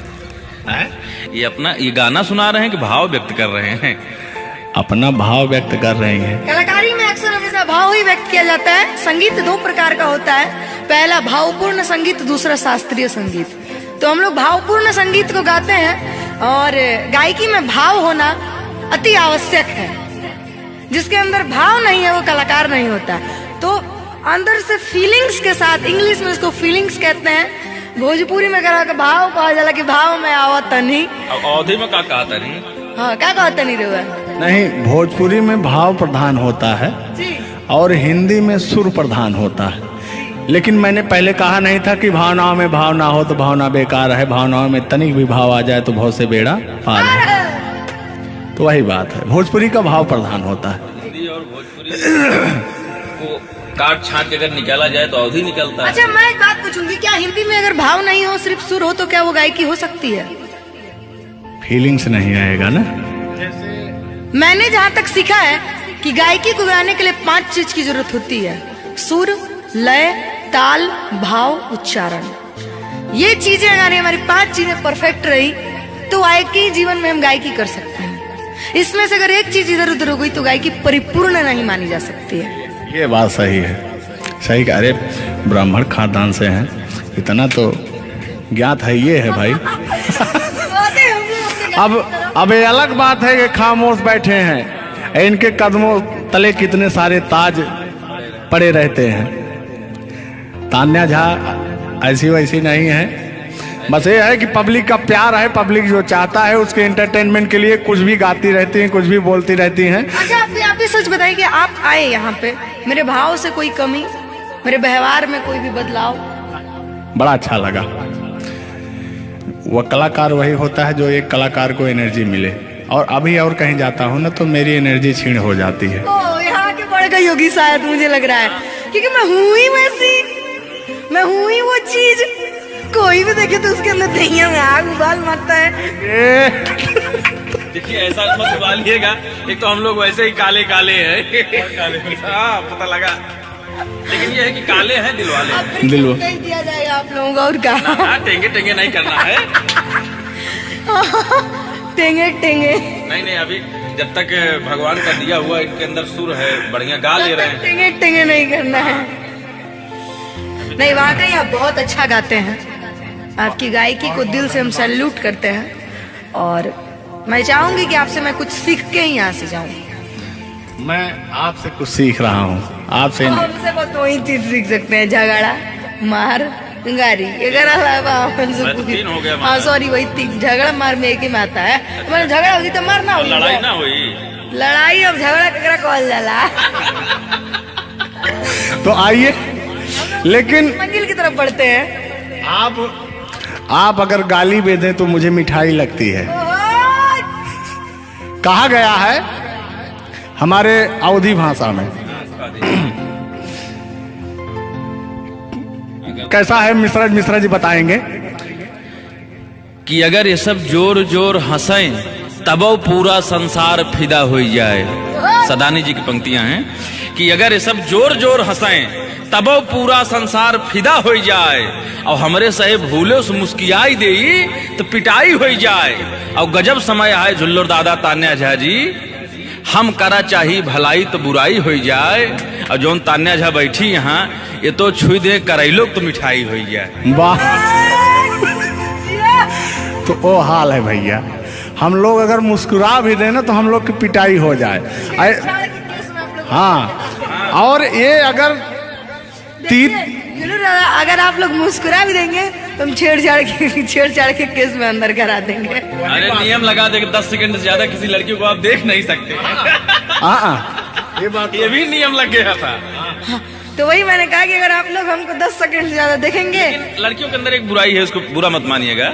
ये गाना सुना रहे हैं कि भाव व्यक्त कर रहे हैं? अपना भाव व्यक्त कर रहे हैं। कलाकारी में अक्सर हमेशा भाव ही व्यक्त किया जाता है। संगीत 2 प्रकार का होता है, पहला भावपूर्ण संगीत, दूसरा शास्त्रीय संगीत। तो हम लोग भावपूर्ण संगीत को गाते हैं, और गायकी में भाव होना अति आवश्यक है। जिसके अंदर भाव नहीं है वो कलाकार नहीं होता। तो अंदर से फीलिंग्स के साथ, इंग्लिश में इसको फीलिंग्स कहते हैं, भोजपुरी में कहा कि भाव कहा जाला कि भाव में आवत नहीं। अवधि में का कहा नहीं? हाँ क्या कहता नहीं रहा नहीं, भोजपुरी में भाव प्रधान होता है जी, और हिंदी में सुर प्रधान होता है। लेकिन मैंने पहले कहा नहीं था कि भावनाओं में भाव ना हो तो भावना बेकार है, भावनाओं में तनिक भी भाव आ जाए तो बहुत से बेड़ा पार है। तो वही बात है, भोजपुरी का भाव प्रधान होता है। हिंदी और भोजपुरी को काट छाट के अगर निकाला जाए तो अवधि निकलता है। अच्छा मैं एक बात पूछूंगी, क्या हिंदी में अगर भाव नहीं हो सिर्फ सुर हो तो क्या वो गायकी हो सकती है? फीलिंग्स नहीं आएगा ना। मैंने जहाँ तक सीखा है कि गायकी को गाने के लिए 5 चीज की जरूरत होती है: सुर, लय, ताल, भाव, उच्चारण। ये चीजें अगर हमारी 5 चीजें परफेक्ट रही तो गायकी जीवन में हम गायकी कर सकते हैं। इसमें से अगर एक चीज इधर उधर हो गई तो गायकी परिपूर्ण नहीं मानी जा सकती है। ये बात सही है, सही कह। अरे ब्राह्मण खानदान से हैं, इतना तो ज्ञात है। ये है भाई। अब ये अलग बात है कि खामोश बैठे हैं, इनके कदमों तले कितने सारे ताज पड़े रहते हैं। तान्या झा ऐसी वैसी नहीं है, बस ये है कि पब्लिक का प्यार है। पब्लिक जो चाहता है उसके एंटरटेनमेंट के लिए कुछ भी गाती रहती हैं, कुछ भी बोलती रहती हैं। अच्छा आप भी सच बताइए कि आप आए यहाँ पे, मेरे भाव से कोई कमी, मेरे व्यवहार में कोई भी बदलाव? बड़ा अच्छा लगा। वह कलाकार वही होता है जो एक कलाकार को एनर्जी मिले। और अभी और कहीं जाता हूँ ना तो मेरी एनर्जी छीण हो जाती है। ओ यहाँ के बढ़ गई होगी शायद, मुझे लग रहा है, क्योंकि मैं हूँ ही वैसी, मैं हूँ ही वो चीज। कोई भी देखे तो उसके अंदर दहिया में आग उबाल मारता है। देखिए ऐसा मत उबालिएगा, एक तो हम लोग वैसे ही काले काले हैं। हाँ पता लगा, लेकिन ये है कि काले हैं दिल वाले। दिल दिया जाएगा आप लोगों का, और क्या? टेंगे टेंगे नहीं करना है। टेंगे टेंगे नहीं अभी जब तक भगवान का दिया हुआ इनके अंदर सुर है, बढ़िया गा ले रहे हैं। टेंगे टेंगे नहीं करना है। नहीं, वाकई आप बहुत अच्छा गाते हैं। आपकी गायकी को दिल से हम सैल्यूट करते हैं और मैं चाहूंगी कि आपसे मैं कुछ सीख के ही यहाँ से जाऊं। मैं आपसे कुछ सीख रहा हूँ, आपसे नहीं। हमसे बस वही चीज सीख सकते हैं, झगड़ा, मार, गाड़ी, अगर तीन हो गया। हाँ सॉरी, वही तीन, झगड़ा मार में एक ही में आता है। मैंने झगड़ा होगी तो मारना होगी, लड़ाई ना हुई, लड़ाई अब झगड़ा ककरा कहल जाला। तो आइए, लेकिन मंजिल की तरफ बढ़ते हैं। आप अगर गाली दे दें तो मुझे मिठाई लगती है। कहा गया है हमारे अवधी भाषा में, कैसा है मिश्रा जी बताएंगे कि अगर ये सब जोर जोर हंसें तबो पूरा संसार फिदा हो जाए। सदानी जी की पंक्तियां हैं कि अगर ये सब जोर जोर हंसें तबो पूरा संसार फिदा हो जाए और हमरे सहे भूले से मुस्कियाई दे तो पिटाई हो जाए। और गजब समय आए झुल्लर दादा तान्या झा जी, हम करा चाही भलाई तो बुराई हो जाए। और जोन तान्या झा बैठी यहाँ, ये तो छुई दे करैलो तो मिठाई हो जाए। वाह, तो वो हाल है भैया। हम लोग अगर मुस्कुरा भी देना तो हम लोग की पिटाई हो जाए। हाँ, और ये अगर अगर आप लोग मुस्कुरा भी देंगे तो हम छेड़छाड़ के केस में अंदर करा देंगे। अरे नियम लगा दे 10 सेकंड से ज्यादा किसी लड़की को आप देख नहीं सकते। ये भी नियम लग गया था। तो वही मैंने कहा कि अगर आप लोग हमको 10 सेकंड से ज्यादा देखेंगे। लड़कियों के अंदर एक बुराई है, उसको बुरा मत मानिएगा।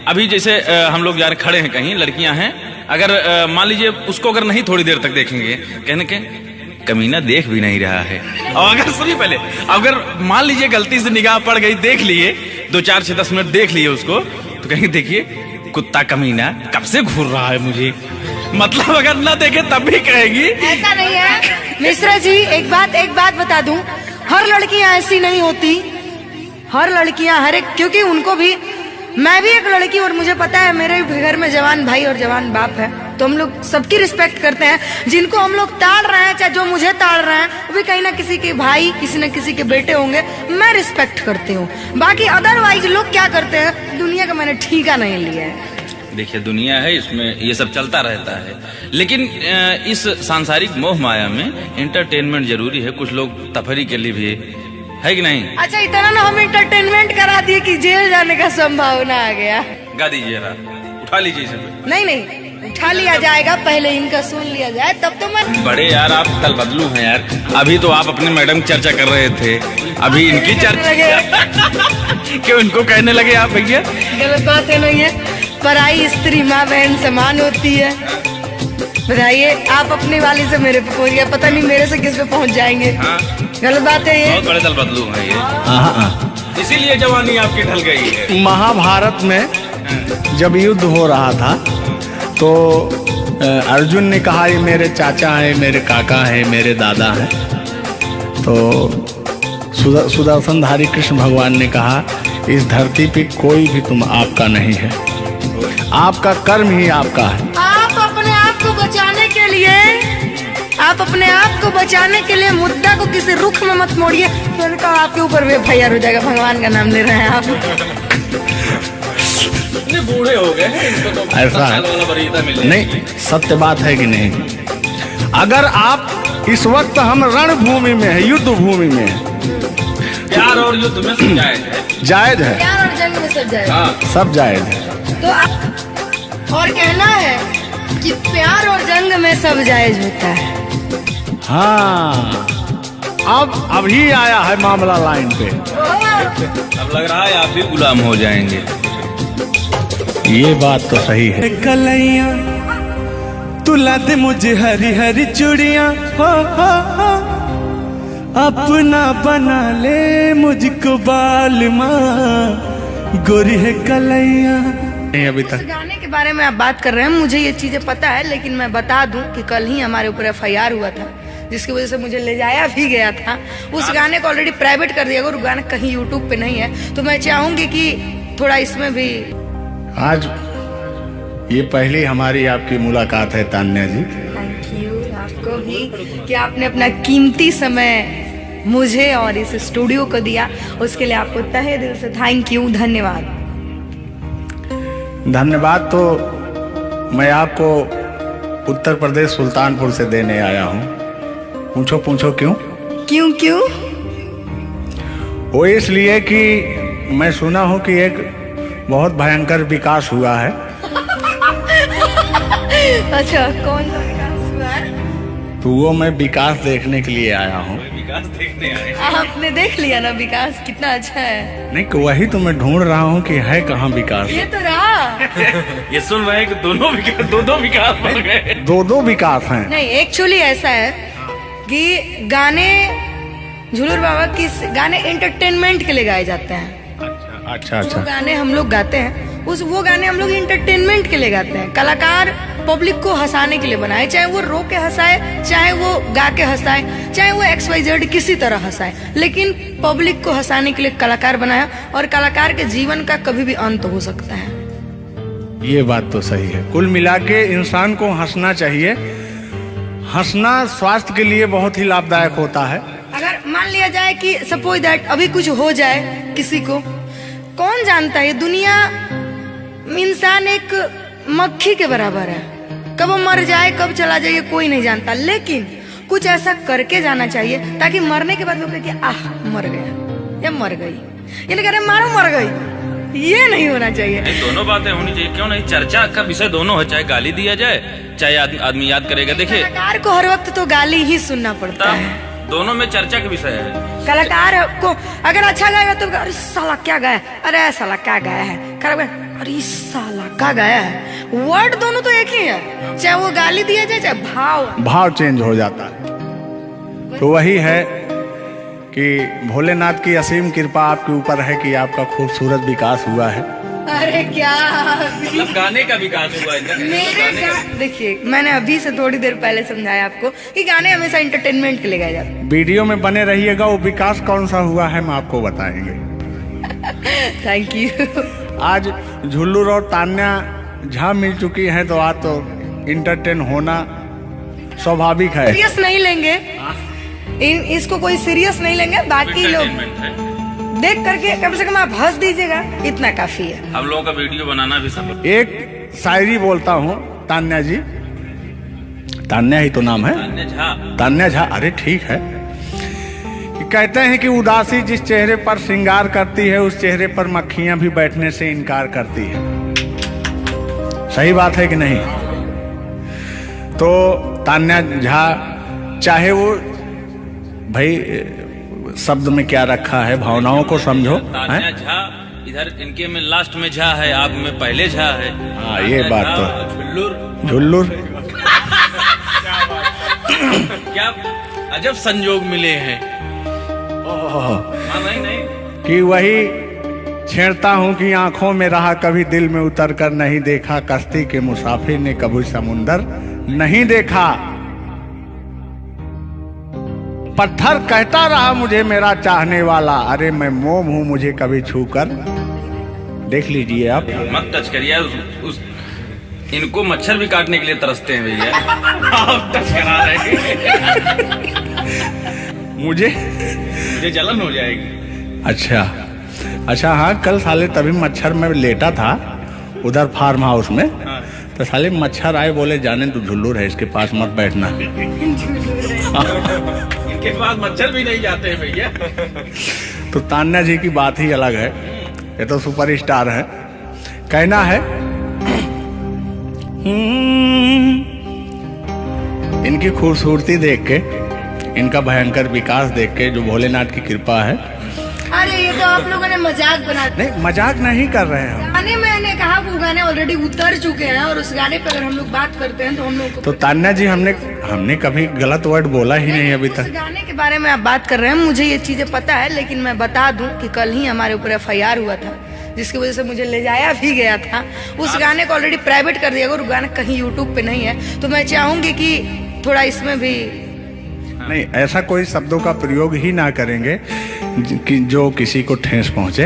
अभी जैसे हम लोग यार खड़े हैं कहीं, लड़कियां हैं, अगर मान लीजिए उसको अगर नहीं थोड़ी देर तक देखेंगे, कहने के कमीना देख भी नहीं रहा है। और अगर सुनिए पहले, अगर मान लीजिए गलती से निगाह पड़ गई, देख लिए 2 4 6 10 मिनट देख लिए उसको, तो कहेंगे देखिए कुत्ता कमीना कब से घूर रहा है मुझे। मतलब अगर ना देखे तब भी कहेगी। ऐसा नहीं है मिश्रा जी, एक बात बता दूं, हर लड़कियां ऐसी नहीं होती। हर लड़कियां हर एक, क्योंकि उनको भी, मैं भी एक लड़की और मुझे पता है मेरे घर में जवान भाई और जवान बाप है, तो हम लोग सबकी रिस्पेक्ट करते हैं। जिनको हम लोग ताड़ रहे हैं, चाहे जो मुझे ताड़ रहे हैं, वो भी कहीं ना किसी के भाई, किसी न किसी के बेटे होंगे, मैं रिस्पेक्ट करती हूँ। बाकी अदरवाइज लोग क्या करते हैं, दुनिया का मैंने ठीका नहीं लिया है। देखिए दुनिया है, इसमें ये सब चलता रहता है, लेकिन इस सांसारिक मोह माया में एंटरटेनमेंट जरूरी है। कुछ लोग तफरी के लिए भी है कि नहीं। अच्छा, इतना ना हम एंटरटेनमेंट करा दिए कि जेल जाने का संभावना आ गया। गा दीजिए, उठा लीजिए इसे। नहीं, उठा लिया जाएगा, पहले इनका सुन लिया जाए तब तो मैं। बड़े यार आप कल बदलू हैं यार। अभी तो आप अपने मैडम की चर्चा कर रहे थे, अभी इनकी चर्चा क्यों इनको कहने लगे आप भैया? गलत बात है, नहीं है। पराई स्त्री माँ बहन समान होती है। बताइए, आप अपने वाली से मेरे पे पहुंच गया, पता नहीं मेरे से किस पे पहुंच जाएंगे। हाँ। गलत बात है ये। बहुत बड़े दल बदलू हैं ये, इसीलिए जवानी आपकी ढल गई है। महाभारत में जब युद्ध हो रहा था तो अर्जुन ने कहा ये मेरे चाचा है, मेरे काका है, मेरे दादा है। तो सुदर्शनधारी कृष्ण भगवान ने कहा इस धरती पे कोई भी तुम आपका नहीं है, आपका कर्म ही आपका है। आप अपने आप को बचाने के लिए मुद्दा को किसी रुख में मत मोड़िए, फिर तो आपके ऊपर भी FIR हो जाएगा। भगवान का नाम ले रहे हैं आप। इतने बूढ़े हो गए हैं, इनको तो ऐसा है नहीं, सत्य बात है कि नहीं। अगर आप इस वक्त हम रणभूमि में है, युद्ध भूमि में है, प्यार और युद्ध में सब जायज है, प्यार और जंग में सब जाएगा। हाँ। सब जायज है। तो और कहना है कि प्यार और जंग में सब जायज होता है। हाँ, अब अभी आया है मामला लाइन पे। अब लग रहा है आप भी गुलाम हो जाएंगे। ये बात तो सही है। कलैया तुला दे मुझे हरी हरी चूड़ियां, हो अपना बना ले मुझको बाल माँ, गोरी है कलैया। नहीं अभी तक गाने के बारे में आप बात कर रहे हैं, मुझे ये चीजें पता है, लेकिन मैं बता दूं कि कल ही हमारे ऊपर FIR हुआ था, जिसकी वजह से मुझे ले जाया भी गया था। उस गाने को ऑलरेडी प्राइवेट कर दिया, और गाना कहीं YouTube पे नहीं है। तो मैं चाहूंगी कि थोड़ा इसमें भी आज ये पहली हमारी आपकी मुलाकात है तान्या जी। थैंक यू आपको भी कि आपने अपना कीमती समय मुझे और इस स्टूडियो को दिया, उसके लिए आपको तहे दिल से थैंक यू, धन्यवाद। धन्यवाद तो मैं आपको उत्तर प्रदेश सुल्तानपुर से देने आया हूँ। पूछो पूछो क्यों? क्यों क्यों? वो इसलिए कि मैं सुना हूँ कि एक बहुत भयंकर विकास हुआ है। अच्छा, कौन सा विकास हुआ है? तो वो मैं विकास देखने के लिए आया हूँ। विकास देखने आए। आपने देख लिया ना विकास कितना अच्छा है? नहीं, वही तो मैं ढूंढ रहा हूँ कि है कहाँ विकास। ये तो रहा। ये सुन रहे हैं कि दोनों विकास, दो विकास बन गए। दो विकास हैं। नहीं, एक्चुअली ऐसा है कि गाने झुलूर बाबा किस गाने एंटरटेनमेंट के लिए गाए जाते हैं। अच्छा जो अच्छा। गाने हम लोग गाते हैं वो गाने हम लोग इंटरटेनमेंट के लिए गाते हैं। कलाकार पब्लिक को हंसाने के लिए बनाए, चाहे वो रो के हंसाए, चाहे वो गा के हंसाए, चाहे वो XYZ किसी तरह हंसाए, लेकिन पब्लिक को हंसाने के लिए कलाकार बनाया। और कलाकार के जीवन का कभी भी अंत हो सकता है। ये बात तो सही है। कुल मिला के इंसान को हंसना चाहिए। हंसना स्वास्थ्य के लिए बहुत ही लाभदायक होता है। अगर मान लिया जाए कि सपोज दैट अभी कुछ हो जाए किसी को, कौन जानता है? दुनिया इंसान एक मक्खी के बराबर है, कब वो मर जाए कब चला जाए कोई नहीं जानता, लेकिन कुछ ऐसा करके जाना चाहिए ताकि मरने के बाद लोग कहे कि आह मर गया या मर गई, ये नहीं कह रहे मारो मर गई, ये नहीं होना चाहिए। दोनों बातें होनी चाहिए, क्यों नहीं? चर्चा का विषय दोनों है, चाहे गाली दिया जाए चाहे आदमी याद करेगा। देखिए, कलाकार को हर वक्त तो गाली ही सुनना पड़ता है। दोनों में चर्चा का विषय है। कलाकार को अगर अच्छा गाएगा तो अरे साला क्या गाया, अरे साला क्या गाया है, खराब गाया, अरे साला क्या गाया है। वर्ड दोनों तो एक ही है, चाहे वो गाली दिया जाए चाहे भाव चेंज हो जाता है। तो वही है कि भोलेनाथ की असीम कृपा आपके ऊपर है कि आपका खूबसूरत विकास हुआ है। अरे क्या मतलब गाने का विकास हुआ है। देखिए, मैंने अभी से थोड़ी देर पहले समझाया आपको कि गाने हमेशा एंटरटेनमेंट के लिए गाए जाते हैं। वीडियो में बने रहिएगा, वो विकास कौन सा हुआ है हम आपको बताएंगे। Thank you. आज झुल्लूर और तान्या झा मिल चुकी हैं, तो आज तो इंटरटेन होना स्वाभाविक है। सीरियस नहीं लेंगे, इसको कोई सीरियस नहीं लेंगे। बाकी लोग देख करके कम से कम आप हंस दीजिएगा, इतना काफी है। हम लोगों का वीडियो बनाना भी सब। एक शायरी बोलता हूँ तान्या जी, तान्या ही तो नाम है, तान्या झा। अरे ठीक है। कहते हैं कि उदासी जिस चेहरे पर श्रृंगार करती है, उस चेहरे पर मक्खियां भी बैठने से इनकार करती है। सही बात है कि नहीं? तो तान्या झा, चाहे वो भाई शब्द में क्या रखा है, भावनाओं को समझो। तान्या झा इधर इनके में लास्ट में झा है, आप में पहले झा है। हाँ, ये बात तो। झुल्लूर क्या अजब संजोग मिले हैं। नहीं कि वही छेड़ता हूँ कि आंखों में रहा कभी दिल में उतर कर नहीं देखा, कश्ती के मुसाफिर ने कभी समुंदर नहीं देखा। पत्थर कहता रहा मुझे मेरा चाहने वाला, अरे मैं मोम हूँ मुझे कभी छू कर देख लीजिए आप। मत टच करिए इनको, मच्छर भी काटने के लिए तरसते हैं भैया। आप टच करा रहे हैं। मुझे जलन हो जाएगी। अच्छा हाँ, कल साले तभी मच्छर में लेटा था उधर फार्म हाउस में। तो साले मच्छर आए, बोले जाने तू झुल्लूर है, इसके पास मत बैठना। इनके पास मच्छर भी नहीं जाते हैं भैया। तो तान्या जी की बात ही अलग है, ये तो सुपरस्टार है। कहना है इनकी खूबसूरती देख के, इनका भयंकर विकास देख के, जो भोलेनाथ की कृपा है। अरे ये तो आप लोगों ने मजाक बना दिया। नहीं, मजाक नहीं कर रहे हैं। गाने मैंने कहा वो गाने ऑलरेडी उतर चुके हैं, और उस गाने पे अगर हम लोग बात करते हैं तो हम लोग तो तान्या जी, हमने कभी गलत वर्ड बोला ही नहीं अभी तक। उस गाने के बारे में आप बात कर रहे हैं, मुझे ये चीजें पता है, लेकिन मैं बता दूं कि कल ही हमारे ऊपर FIR हुआ था, जिसकी वजह से मुझे ले जाया भी गया था। उस गाने को ऑलरेडी प्राइवेट कर दिया गया, और गाना कहीं YouTube पे नहीं है। तो मैं चाहूंगी कि थोड़ा इसमें भी नहीं, ऐसा कोई शब्दों का प्रयोग ही ना करेंगे कि जो किसी को ठेस पहुंचे।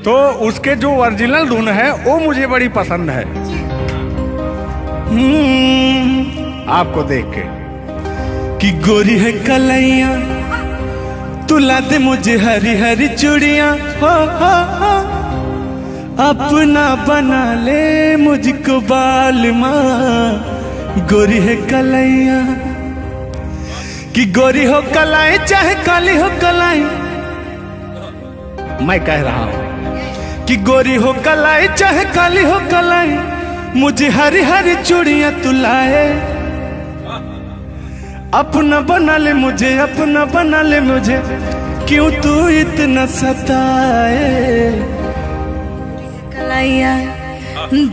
तो उसके जो ओरिजिनल धुन है वो मुझे बड़ी पसंद है। आपको देख के। कि गोरी है कलैया तुला दे मुझे हरी हरी चूड़ियां, हो अपना बना ले मुझको बाल माँ। गोरी है कलैया कि गोरी हो कलाई चाहे काली हो कलाई, मैं कह रहा हूं कि गोरी हो कलाई चाहे काली हो कलाई, मुझे हरी हरी चूड़ियां तुलाए। अपना बना ले मुझे, अपना बना ले मुझे, क्यों तू इतना सताए। कलाइया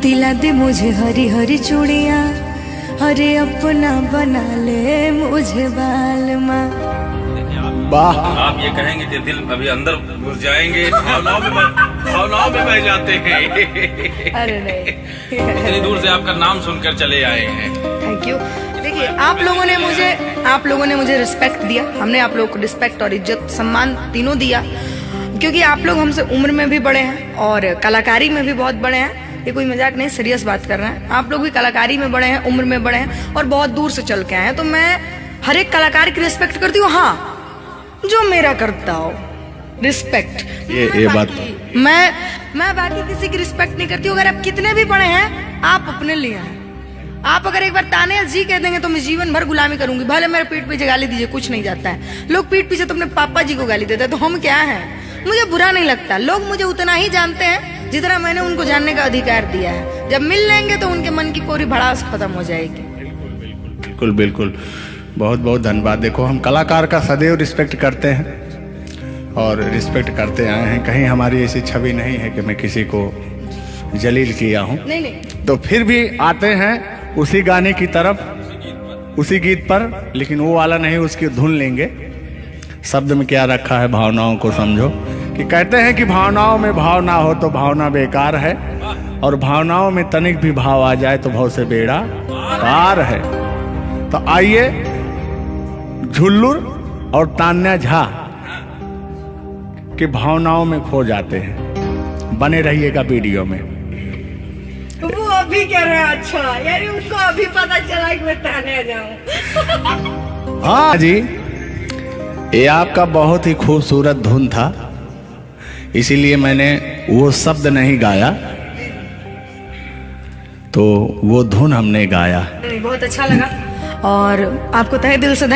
दिला दे मुझे हरी हरी चूड़ियां, अरे अपना बना ले मुझे बाल माँ। वाह, आप ये कहेंगे कि दिल अभी अंदर घुस जाएंगे, भावनाओं में बह जाते हैं। अरे नहीं, इतनी दूर से आपका नाम सुनकर चले आए हैं। Thank you. देखिए आप लोगों ने मुझे रिस्पेक्ट दिया, हमने आप लोगों को रिस्पेक्ट और इज्जत सम्मान तीनों दिया, क्योंकि आप लोग हमसे उम्र में भी बड़े हैं और कलाकारी में भी बहुत बड़े हैं। ये कोई मजाक नहीं, सीरियस बात कर रहे हैं। आप लोग भी कलाकारी में बड़े हैं, उम्र में बड़े हैं और बहुत दूर से चल के आए हैं, तो मैं हर एक कलाकार की रिस्पेक्ट करती हूँ। हाँ, जो मेरा करता हो रिस्पेक्ट, ये बात मैं बाकी किसी की रिस्पेक्ट नहीं करती हूँ। अगर आप कितने भी बड़े हैं, आप अपने लिए हैं। आप अगर एक बार ताने जी कह देंगे तो मैं जीवन भर गुलामी करूंगी, भले मेरे पीठ पीछे गाली दीजिए, कुछ नहीं जाता है। लोग पीठ पीछे तो अपने पापा जी को गाली देते हैं, तो हम क्या हैं? मुझे बुरा नहीं लगता। लोग मुझे उतना ही जानते हैं जितना मैंने उनको जानने का अधिकार दिया है। जब मिल लेंगे तो उनके मन की पूरी भड़ास खत्म हो जाएगी। बिल्कुल बिल्कुल, बहुत बहुत धन्यवाद। देखो, हम कलाकार का सदैव रिस्पेक्ट करते हैं और रिस्पेक्ट करते आए हैं। कहीं हमारी ऐसी छवि नहीं है कि मैं किसी को जलील किया हूँ। नहीं, तो फिर भी आते हैं उसी गाने की तरफ, उसी गीत पर, लेकिन वो वाला नहीं, उसकी धुन लेंगे। शब्द में क्या रखा है, भावनाओं को समझो। कि कहते हैं कि भावनाओं में भाव ना हो तो भावना बेकार है, और भावनाओं में तनिक भी भाव आ जाए तो भाव से बेड़ा पार है। तो आइए, झुल्लुर और तान्या झा की भावनाओं में खो जाते हैं। बने रहिएगा वीडियो में। वो अभी कह रहे हैं, अच्छा यानी उनको अभी पता चला कि मैं तान्या जाऊं। हाँ जी, ये आपका बहुत ही खूबसूरत धुन था, इसीलिए मैंने वो शब्द नहीं गाया, तो वो धुन हमने गाया। बहुत अच्छा लगा और आपको तहे दिल से धन्यवाद।